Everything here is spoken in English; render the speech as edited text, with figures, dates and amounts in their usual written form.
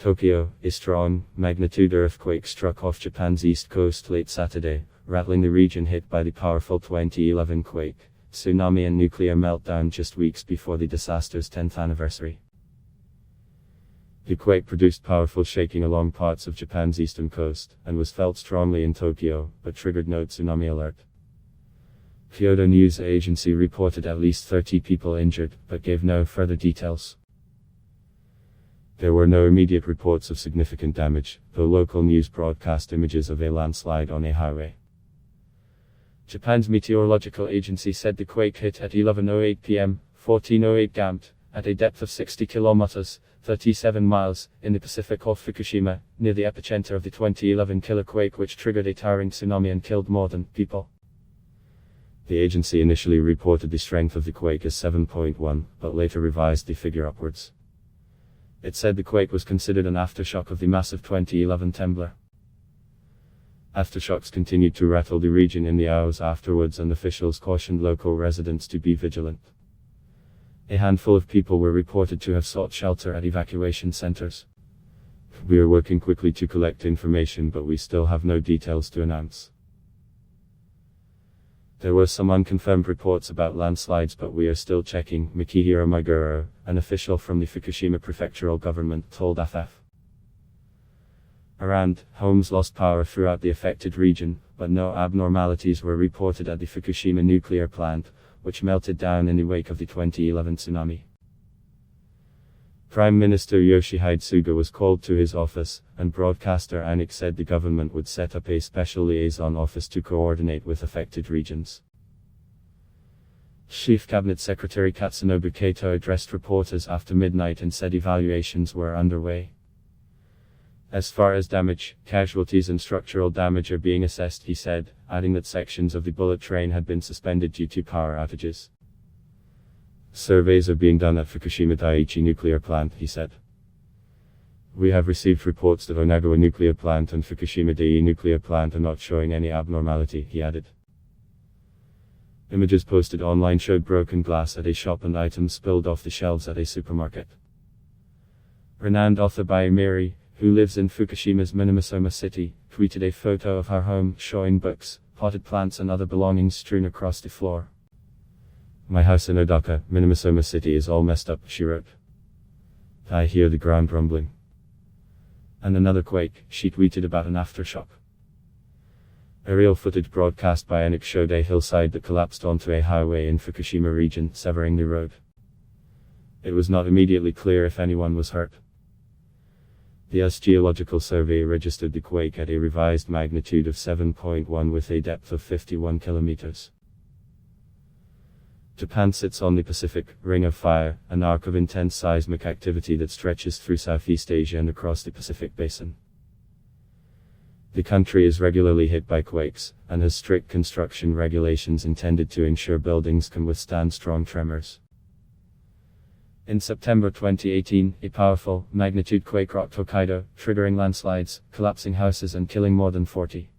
Tokyo, a strong, magnitude earthquake struck off Japan's east coast late Saturday, rattling the region hit by the powerful 2011 quake, tsunami and nuclear meltdown just weeks before the disaster's 10th anniversary. The quake produced powerful shaking along parts of Japan's eastern coast, and was felt strongly in Tokyo, but triggered no tsunami alert. Kyodo News Agency reported at least 30 people injured, but gave no further details. There were no immediate reports of significant damage, though local news broadcast images of a landslide on a highway. Japan's meteorological agency said the quake hit at 11:08 p.m., 14:08 GMT, at a depth of 60 kilometers, 37 miles, in the Pacific off Fukushima, near the epicenter of the 2011 killer quake which triggered a towering tsunami and killed more than people. The agency initially reported the strength of the quake as 7.1, but later revised the figure upwards. It said the quake was considered an aftershock of the massive 2011 tremor. Aftershocks continued to rattle the region in the hours afterwards, and officials cautioned local residents to be vigilant. A handful of people were reported to have sought shelter at evacuation centers. We are working quickly to collect information, but we still have no details to announce. There were some unconfirmed reports about landslides, but we are still checking, Mikihiro Meguro, an official from the Fukushima prefectural government, told AFF. Around homes lost power throughout the affected region, but no abnormalities were reported at the Fukushima nuclear plant, which melted down in the wake of the 2011 tsunami. Prime Minister Yoshihide Suga was called to his office, and broadcaster Anik said the government would set up a special liaison office to coordinate with affected regions. Chief Cabinet Secretary Katsunobu Kato addressed reporters after midnight and said evaluations were underway. As far as damage, casualties and structural damage are being assessed, he said, adding that sections of the bullet train had been suspended due to power outages. Surveys are being done at Fukushima Daiichi nuclear plant, he said. We have received reports that Onagawa nuclear plant and Fukushima Daiichi nuclear plant are not showing any abnormality, he added. Images posted online showed broken glass at a shop and items spilled off the shelves at a supermarket. Renowned author Bai Miri, who lives in Fukushima's Minamisoma city, tweeted a photo of her home showing books, potted plants and other belongings strewn across the floor. My house in Odaka, Minamisoma city is all messed up, she wrote. I hear the ground rumbling. And another quake, she tweeted about an aftershock. Aerial footage broadcast by Anik showed a hillside that collapsed onto a highway in Fukushima region, severing the road. It was not immediately clear if anyone was hurt. The US Geological Survey registered the quake at a revised magnitude of 7.1 with a depth of 51 kilometers. Japan sits on the Pacific Ring of Fire, an arc of intense seismic activity that stretches through Southeast Asia and across the Pacific Basin. The country is regularly hit by quakes, and has strict construction regulations intended to ensure buildings can withstand strong tremors. In September 2018, a powerful, magnitude quake rocked Hokkaido, triggering landslides, collapsing houses and killing more than 40.